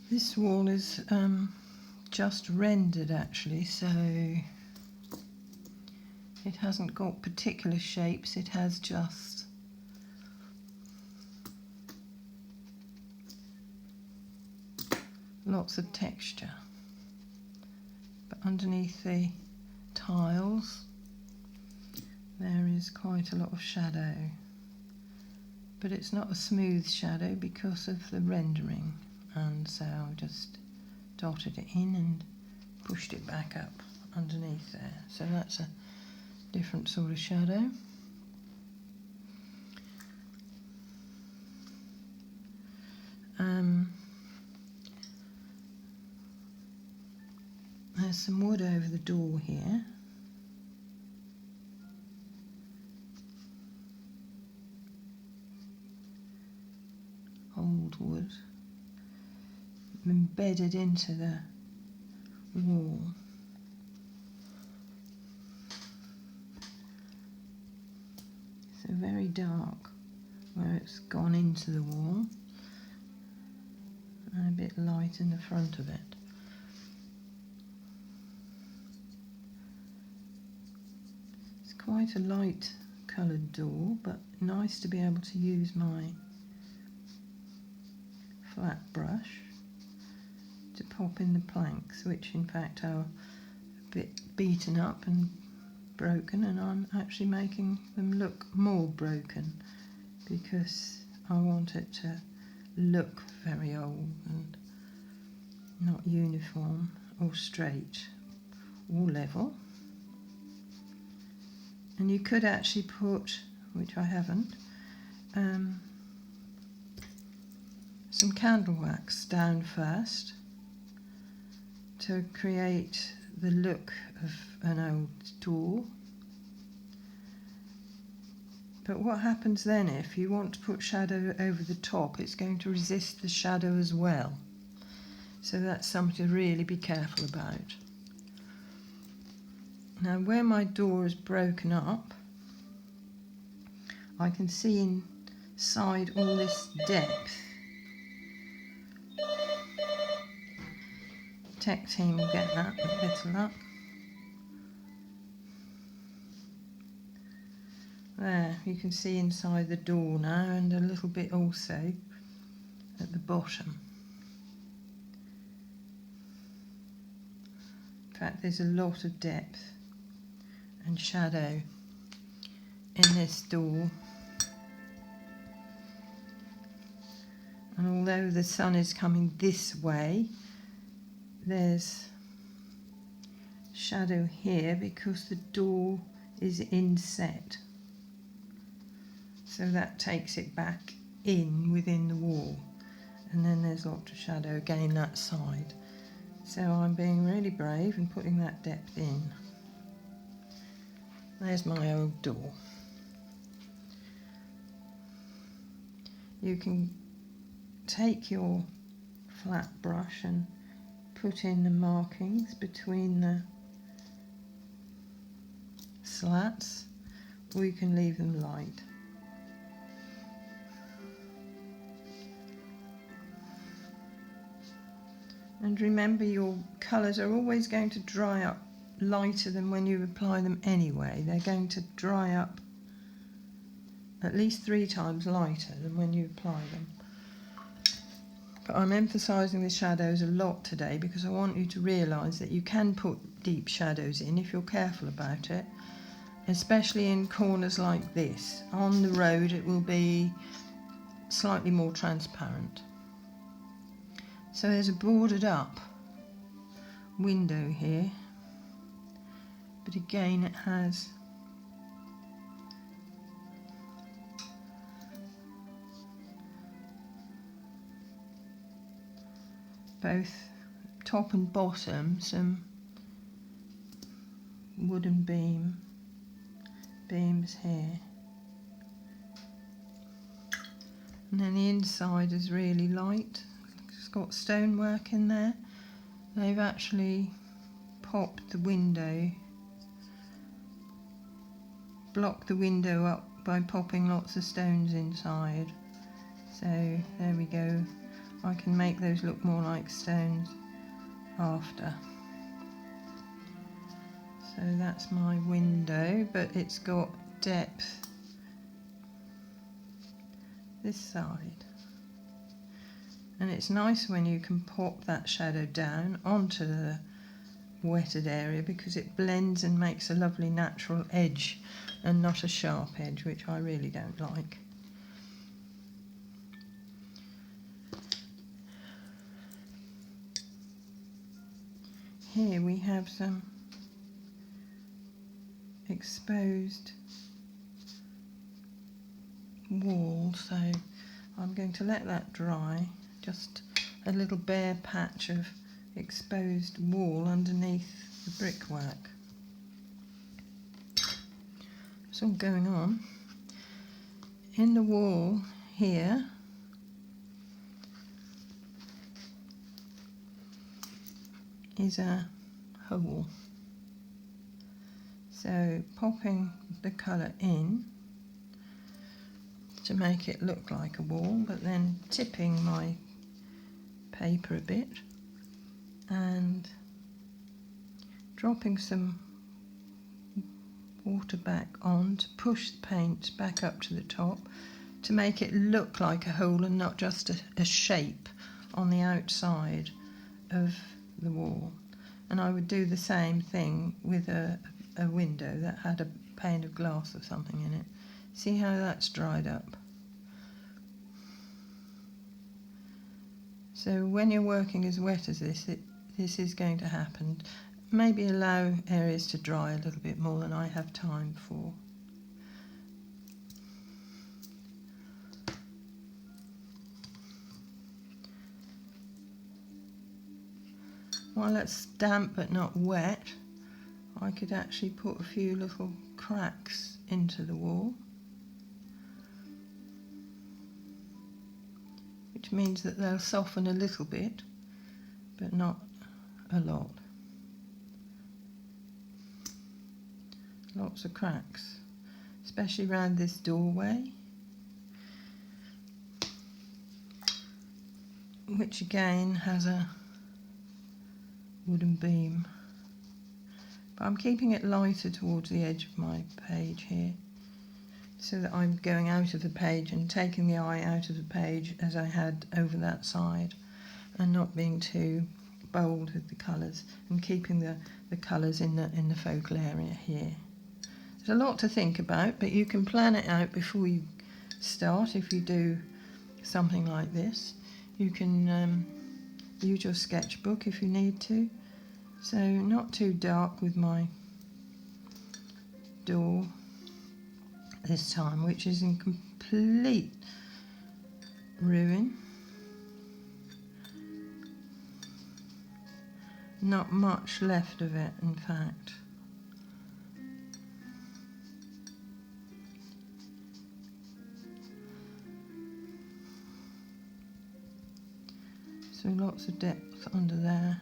This wall is just rendered actually, so it hasn't got particular shapes, it has just lots of texture. But underneath the tiles there is quite a lot of shadow. But it's not a smooth shadow because of the rendering, and so I've just dotted it in and pushed it back up underneath there. So that's a different sort of shadow. There's some wood over the door here. Old wood embedded into the wall. So very dark where it's gone into the wall, and a bit light in the front of it. It's quite a light coloured door, but nice to be able to use my flat brush to pop in the planks, which in fact are a bit beaten up and broken, and I'm actually making them look more broken because I want it to look very old and not uniform or straight or level. And you could actually put, which I haven't, some candle wax down first to create the look of an old door. But what happens then, if you want to put shadow over the top, it's going to resist the shadow as well. So that's something to really be careful about. Now where my door is broken up, I can see inside all this depth. Tech team will get that with a bit of luck. There, you can see inside the door now, and a little bit also at the bottom. In fact, there's a lot of depth and shadow in this door. And although the sun is coming this way, there's shadow here because the door is inset. So that takes it back in within the wall. And then there's lots of shadow again that side. So I'm being really brave and putting that depth in. There's my old door. You can take your flat brush and put in the markings between the slats, or you can leave them light. And remember, your colours are always going to dry up lighter than when you apply them anyway. They're going to dry up at least 3 times lighter than when you apply them. But I'm emphasising the shadows a lot today because I want you to realise that you can put deep shadows in if you're careful about it, especially in corners like this. On the road it will be slightly more transparent. So there's a boarded up window here, but again it has both top and bottom some wooden beams here, and then the inside is really light. It's got stonework in there. They've actually popped the window, blocked the window up by popping lots of stones inside. So there we go, I can make those look more like stones after. So that's my window, but it's got depth this side. And it's nice when you can pop that shadow down onto the wetted area, because it blends and makes a lovely natural edge and not a sharp edge, which I really don't like. Here we have some exposed wall, so I'm going to let that dry. Just a little bare patch of exposed wall underneath the brickwork. It's all going on. In the wall here is a hole. So popping the colour in to make it look like a wall, but then tipping my paper a bit and dropping some water back on to push the paint back up to the top to make it look like a hole and not just a shape on the outside of the wall. And I would do the same thing with a window that had a pane of glass or something in it. See how that's dried up? So when you're working as wet as this, this is going to happen. Maybe allow areas to dry a little bit more than I have time for. While it's damp but not wet, I could actually put a few little cracks into the wall, which means that they'll soften a little bit, but not a lot. Lots of cracks, especially around this doorway, which again has a wooden beam. But I'm keeping it lighter towards the edge of my page here, so that I'm going out of the page and taking the eye out of the page as I had over that side, and not being too bold with the colours, and keeping the colours in the focal area here. There's a lot to think about, but you can plan it out before you start. If you do something like this, you can use your sketchbook if you need to. So not too dark with my door this time, which is in complete ruin. Not much left of it, in fact. So lots of depth under there.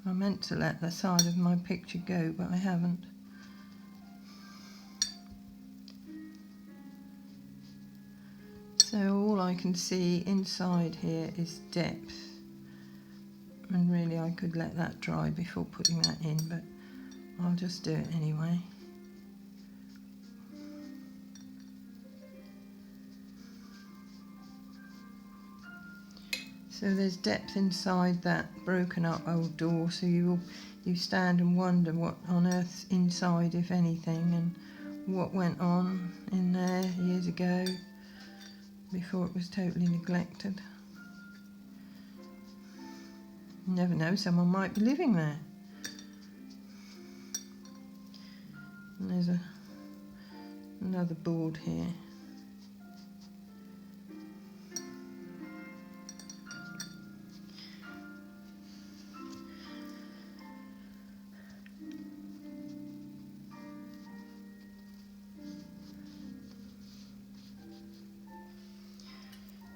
I meant to let the side of my picture go, but I haven't. So all I can see inside here is depth, and really I could let that dry before putting that in, but I'll just do it anyway. So there's depth inside that broken up old door, so you stand and wonder what on earth's inside, if anything, and what went on in there years ago before it was totally neglected. You never know, someone might be living there. And there's another board here.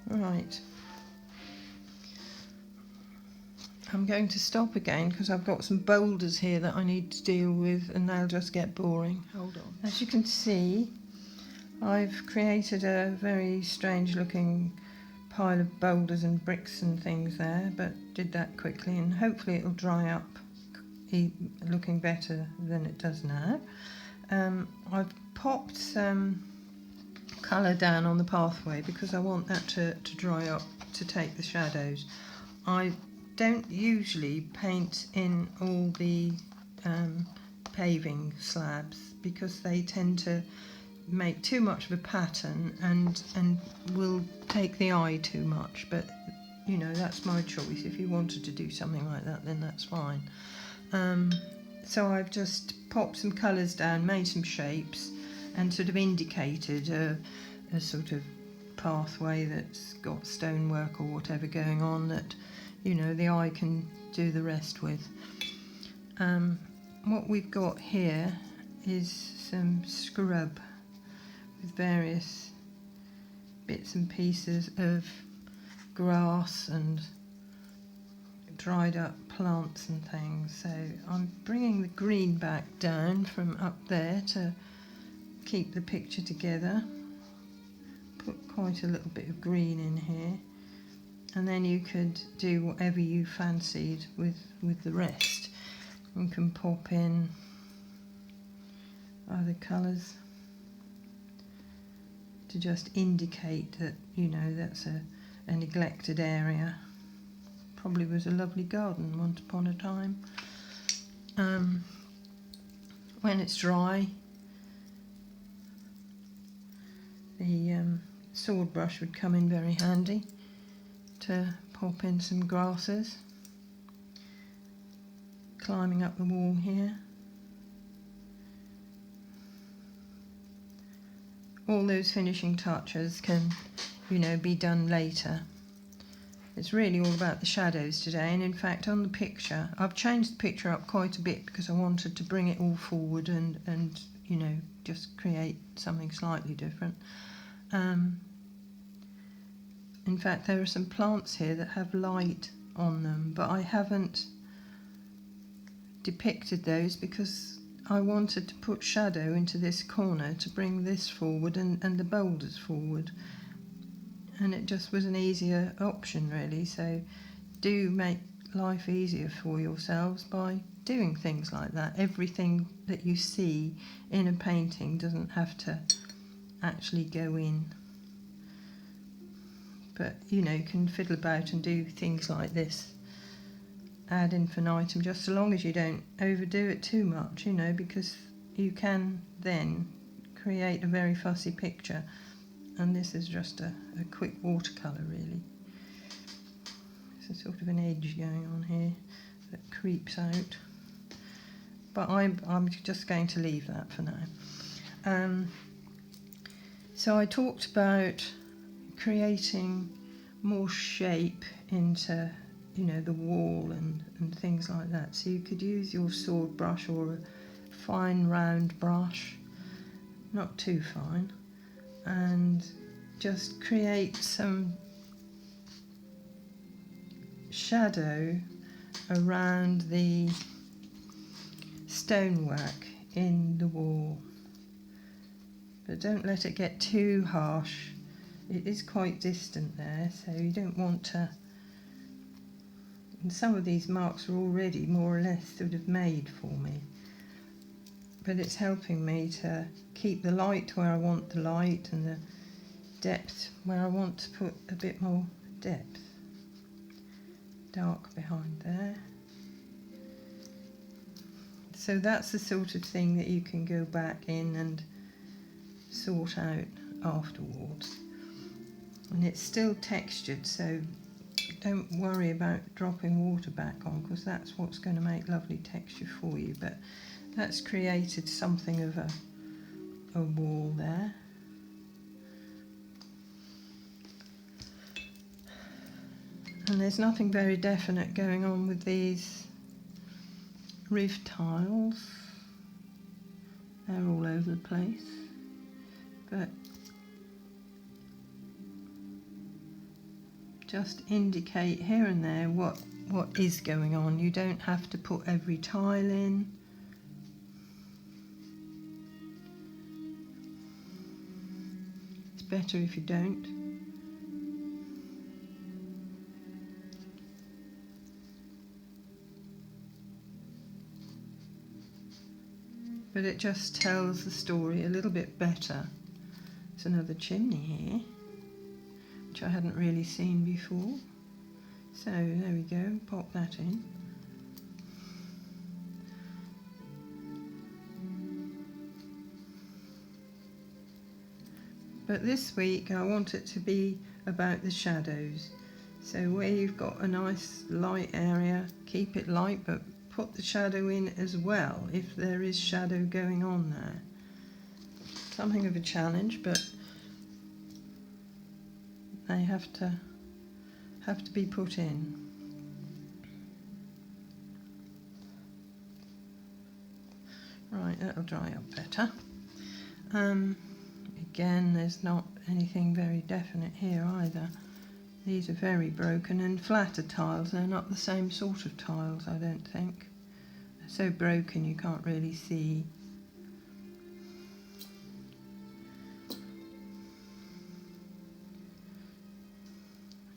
Right, I'm going to stop again because I've got some boulders here that I need to deal with, and they'll just get boring. Hold on. As you can see, I've created a very strange looking pile of boulders and bricks and things there, but did that quickly, and hopefully it'll dry up looking better than it does now. I've popped some colour down on the pathway because I want that to dry up to take the shadows. I don't usually paint in all the paving slabs because they tend to make too much of a pattern and will take the eye too much, but you know, that's my choice. If you wanted to do something like that, then that's fine. So I've just popped some colours down, made some shapes, and sort of indicated a sort of pathway that's got stonework or whatever going on that, you know, the eye can do the rest with. What we've got here is some scrub with various bits and pieces of grass and dried up plants and things. So I'm bringing the green back down from up there to keep the picture together. Put quite a little bit of green in here, and then you could do whatever you fancied with the rest. You can pop in other colours to just indicate that, you know, that's a neglected area. Probably was a lovely garden once upon a time. When it's dry, the sword brush would come in very handy to pop in some grasses. Climbing up the wall here. All those finishing touches can, you know, be done later. It's really all about the shadows today, and in fact on the picture, I've changed the picture up quite a bit because I wanted to bring it all forward and you know, just create something slightly different. In fact, there are some plants here that have light on them, but I haven't depicted those because I wanted to put shadow into this corner to bring this forward and the boulders forward, and it just was an easier option really. So do make life easier for yourselves by doing things like that. Everything that you see in a painting doesn't have to actually go in, but you know, you can fiddle about and do things like this ad infinitum, just so long as you don't overdo it too much, you know, because you can then create a very fussy picture, and this is just a quick watercolour really. There's a sort of an edge going on here that creeps out, but I'm just going to leave that for now. So I talked about creating more shape into, you know, the wall and things like that. So you could use your sword brush or a fine round brush, not too fine, and just create some shadow around the stonework in the wall. But don't let it get too harsh. It is quite distant there, so you don't want to. And some of these marks are already more or less sort of made for me, but it's helping me to keep the light where I want the light and the depth where I want to put a bit more depth. Dark behind there. So that's the sort of thing that you can go back in and sort out afterwards. And it's still textured, so don't worry about dropping water back on, because that's what's going to make lovely texture for you. But that's created something of a wall there. And there's nothing very definite going on with these roof tiles. They're all over the place, but just indicate here and there what is going on. You don't have to put every tile in. better if you don't. But it just tells the story a little bit better. There's another chimney here, which I hadn't really seen before. So there we go, pop that in. But this week I want it to be about the shadows. So where you've got a nice light area, keep it light, but put the shadow in as well if there is shadow going on there. Something of a challenge, but they have to be put in. Right, that'll dry up better. Again, there's not anything very definite here either. These are very broken and flatter tiles. They're not the same sort of tiles, I don't think. They're so broken you can't really see. But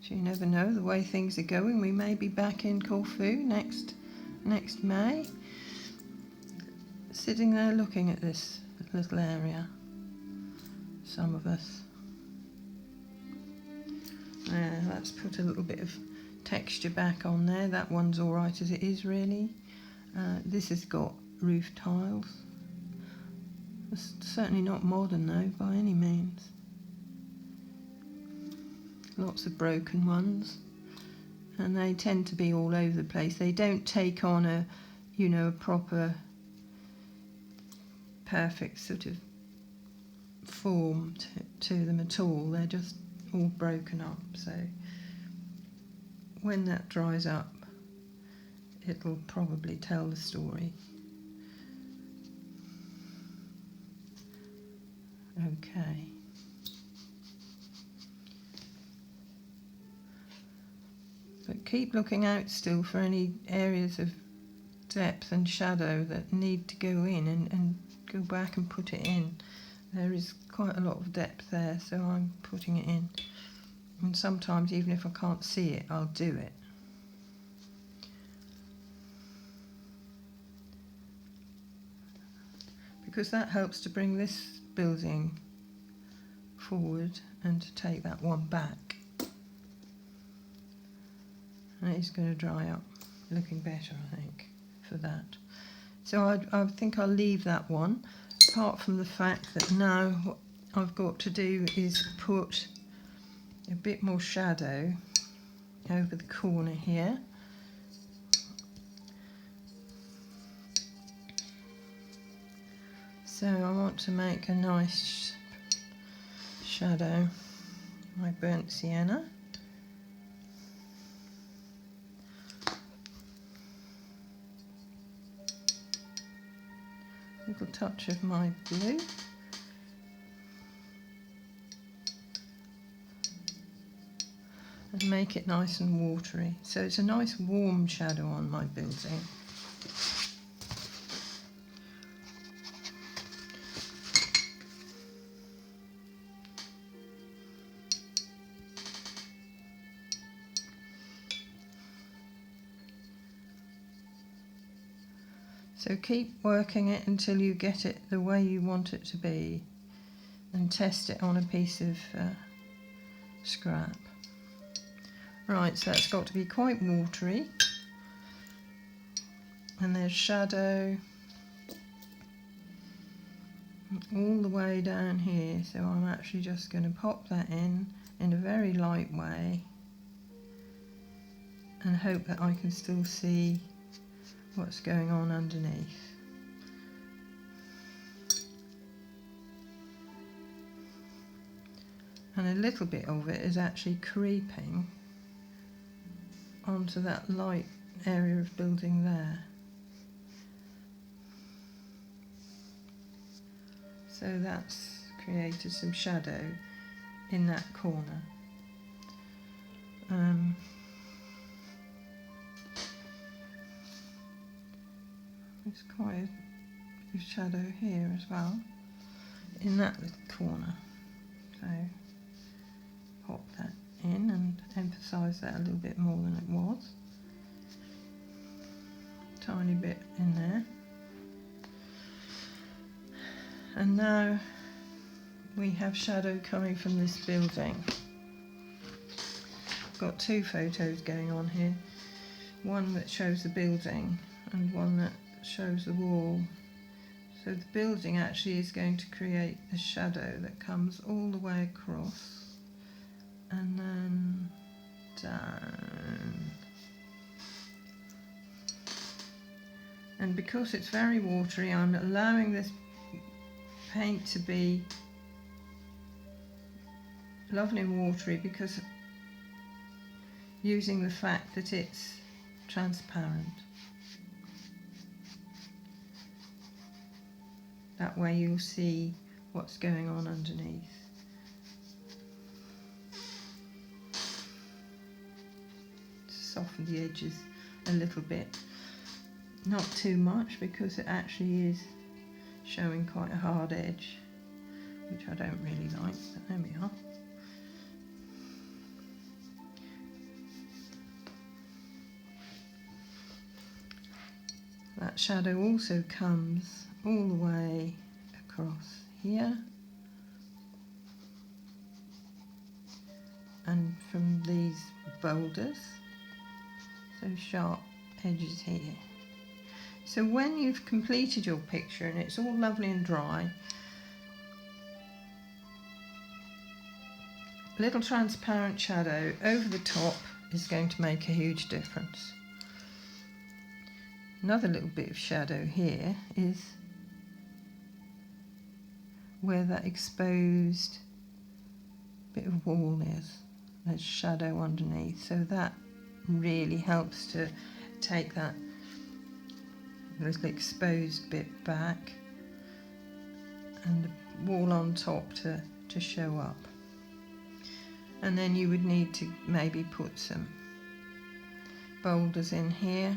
you never know, the way things are going, we may be back in Corfu next May. Sitting there looking at this little area. Some of us. Let's put a little bit of texture back on there. That one's all right as it is, really. This has got roof tiles. It's certainly not modern though, by any means. Lots of broken ones, and they tend to be all over the place. They don't take on a proper, perfect sort of form to them at all. They're just all broken up. So when that dries up, it'll probably tell the story. Okay. But keep looking out still for any areas of depth and shadow that need to go in, and go back and put it in. There is quite a lot of depth there, so I'm putting it in. And sometimes, even if I can't see it, I'll do it. Because that helps to bring this building forward and to take that one back. And it's going to dry up, looking better, I think, for that. So I think I'll leave that one, apart from the fact that now what I've got to do is put a bit more shadow over the corner here. So I want to make a nice shadow, my burnt sienna. A little touch of my blue. And make it nice and watery. So it's a nice warm shadow on my building. So keep working it until you get it the way you want it to be, and test it on a piece of scrap. Right, so that's got to be quite watery, and there's shadow all the way down here, so I'm actually just going to pop that in a very light way and hope that I can still see what's going on underneath. And a little bit of it is actually creeping onto that light area of building there. So that's created some shadow in that corner. There's quite a shadow here as well, in that little corner. So emphasize that a little bit more than it was. Tiny bit in there. And now we have shadow coming from this building. I've got two photos going on here. One that shows the building and one that shows the wall. So the building actually is going to create a shadow that comes all the way across and then down. And because it's very watery, I'm allowing this paint to be lovely and watery because using the fact that it's transparent. That way you'll see what's going on underneath. Soften the edges a little bit. Not too much because it actually is showing quite a hard edge, which I don't really like, but there we are. That shadow also comes all the way across here and from these boulders, so sharp edges here. So when you've completed your picture and it's all lovely and dry, a little transparent shadow over the top is going to make a huge difference. Another little bit of shadow here is where that exposed bit of wall is. There's shadow underneath, so that really helps to take that little exposed bit back and the wall on top to show up. And then you would need to maybe put some boulders in here.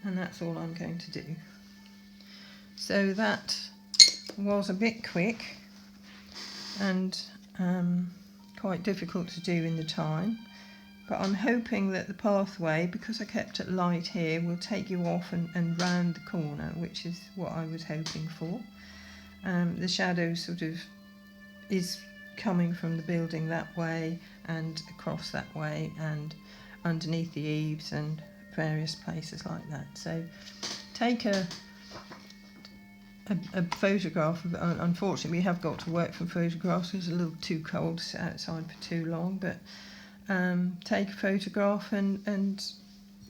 And that's all I'm going to do. So that was a bit quick and quite difficult to do in the time, but I'm hoping that the pathway, because I kept it light here, will take you off and round the corner, which is what I was hoping for. The shadow sort of is coming from the building that way and across that way and underneath the eaves and various places like that. So take a photograph of it. Unfortunately we have got to work from photographs. It's a little too cold to sit outside for too long, but take a photograph and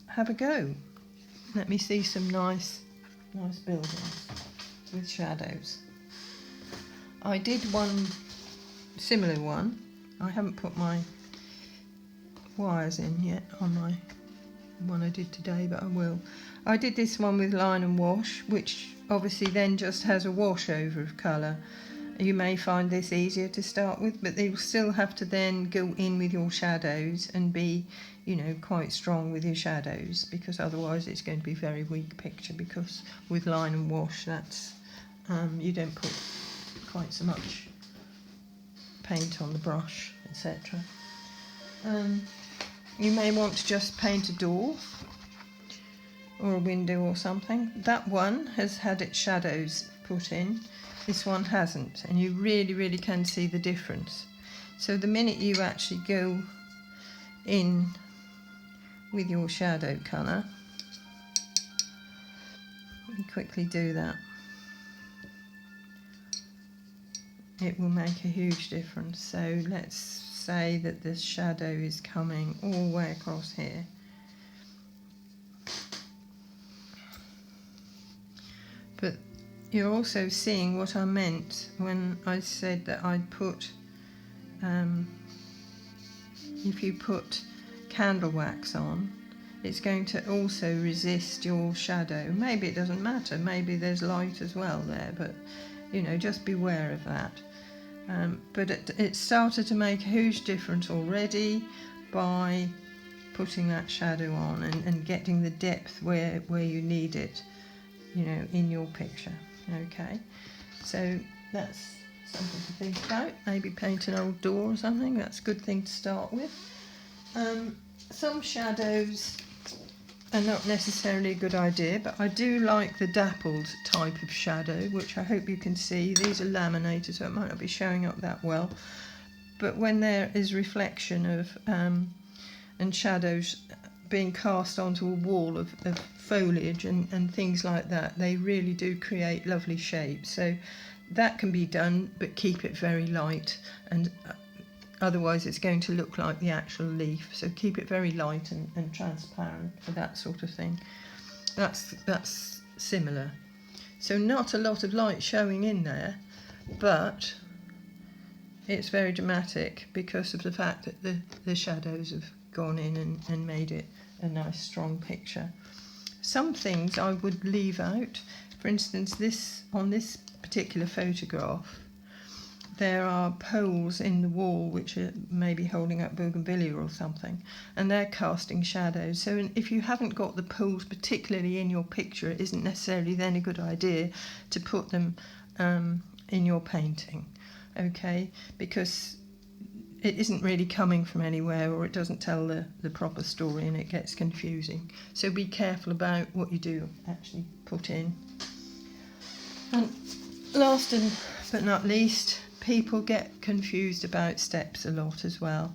have a go. Let me see some nice buildings with shadows. I did one similar one. I haven't put my wires in yet on my one I did today, but I will. I did this one with line and wash, which obviously then just has a wash over of colour. You may find this easier to start with, but they will still have to then go in with your shadows and be, you know, quite strong with your shadows, because otherwise it's going to be a very weak picture, because with line and wash that's you don't put quite so much paint on the brush, etc. You may want to just paint a door or a window or something. That one has had its shadows put in, this one hasn't, and you really can see the difference. So the minute you actually go in with your shadow colour, you quickly do that, it will make a huge difference. So let's say that the shadow is coming all the way across here. But you're also seeing what I meant when I said that I'd put, if you put candle wax on, it's going to also resist your shadow. Maybe it doesn't matter, maybe there's light as well there, but you know, just beware of that. But it started to make a huge difference already by putting that shadow on and getting the depth where you need it, you know, in your picture. Okay, so that's something to think about. Maybe paint an old door or something. That's a good thing to start with. Some shadows are not necessarily a good idea, but I do like the dappled type of shadow, which I hope you can see. These are laminated, so it might not be showing up that well, but when there is reflection of and shadows being cast onto a wall of foliage and things like that, they really do create lovely shapes. So that can be done, but keep it very light, and otherwise it's going to look like the actual leaf. So keep it very light and transparent for that sort of thing. That's similar. So not a lot of light showing in there, but it's very dramatic because of the fact that the shadows have gone in and made it a nice strong picture. Some things I would leave out. For instance, on this particular photograph, there are poles in the wall which are maybe holding up bougainvillea or something, and they're casting shadows. So if you haven't got the poles particularly in your picture, it isn't necessarily then a good idea to put them in your painting, okay? Because it isn't really coming from anywhere, or it doesn't tell the proper story, and it gets confusing. So be careful about what you do actually put in. And last but not least, people get confused about steps a lot as well.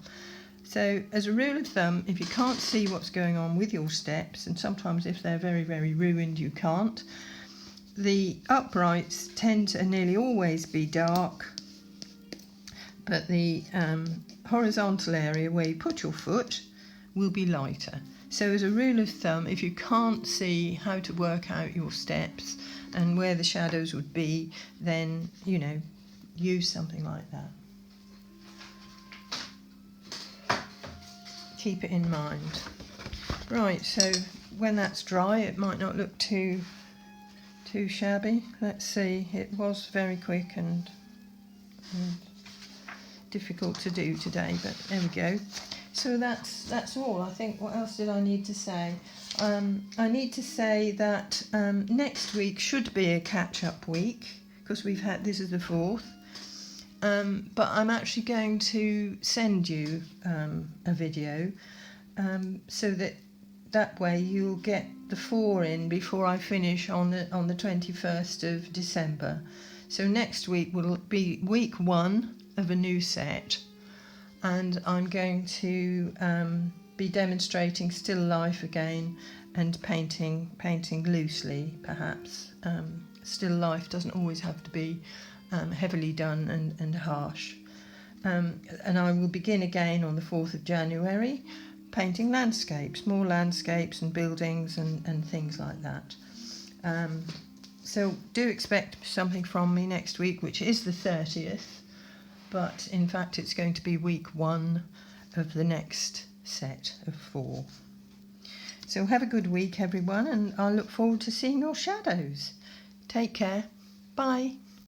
So as a rule of thumb, if you can't see what's going on with your steps, and sometimes if they're very, very ruined you can't, the uprights tend to nearly always be dark, but the horizontal area where you put your foot will be lighter. So as a rule of thumb, if you can't see how to work out your steps and where the shadows would be, then, you know, use something like that. Keep it in mind. Right, so when that's dry, it might not look too shabby. Let's see, it was very quick and difficult to do today, but there we go. So that's all. I think, what else did I need to say? I need to say that next week should be a catch-up week, because this is the 4th. But I'm actually going to send you a video so that way you'll get the 4 in before I finish on the 21st of December. So next week will be week 1 of a new set, and I'm going to be demonstrating still life again and painting loosely, perhaps. Still life doesn't always have to be heavily done and harsh. And I will begin again on the 4th of January, painting landscapes, more landscapes and buildings and things like that. So do expect something from me next week, which is the 30th, but in fact it's going to be week 1 of the next set of 4. So have a good week, everyone, and I look forward to seeing your shadows. Take care. Bye.